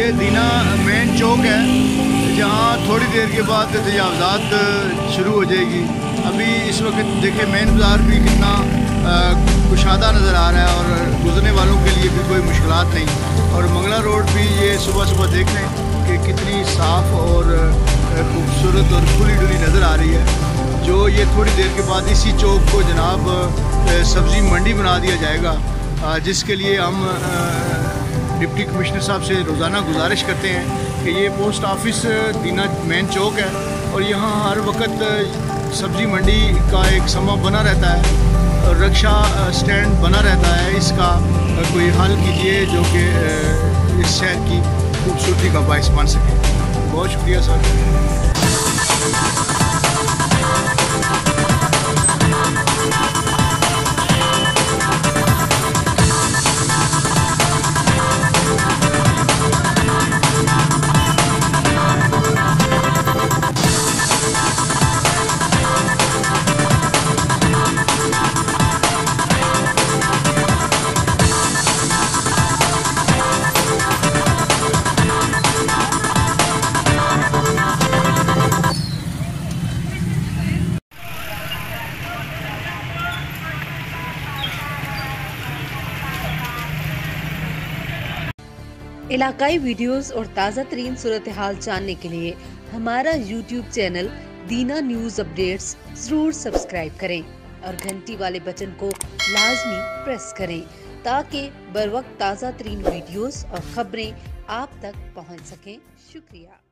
ये दीना मेन चौक है जहाँ थोड़ी देर के बाद तजावज़ात शुरू हो जाएगी। अभी इस वक्त देखें मेन बाज़ार भी कितना कुशादा नज़र आ रहा है और गुज़रने वालों के लिए भी कोई मुश्किलात नहीं। और मंगला रोड भी ये सुबह सुबह देख लें कि कितनी साफ़ और खूबसूरत और खुली डुली नज़र आ रही है। जो ये थोड़ी देर के बाद इसी चौक को जनाब सब्ज़ी मंडी बना दिया जाएगा, जिसके लिए हम डिप्टी कमिश्नर साहब से रोज़ाना गुजारिश करते हैं कि ये पोस्ट ऑफिस दीना मेन चौक है और यहाँ हर वक्त सब्ज़ी मंडी का एक समा बना रहता है और रक्षा स्टैंड बना रहता है। इसका कोई हल कीजिए जो कि इस शहर की खूबसूरती का बायस बन सके। बहुत शुक्रिया सर। इलाकाई वीडियोस और ताज़ा तरीन सूरत हाल जानने के लिए हमारा YouTube चैनल दीना न्यूज़ अपडेट्स ज़रूर सब्सक्राइब करें और घंटी वाले बटन को लाजमी प्रेस करें ताकि बर वक्त ताज़ा तरीन वीडियोस और खबरें आप तक पहुंच सकें। शुक्रिया।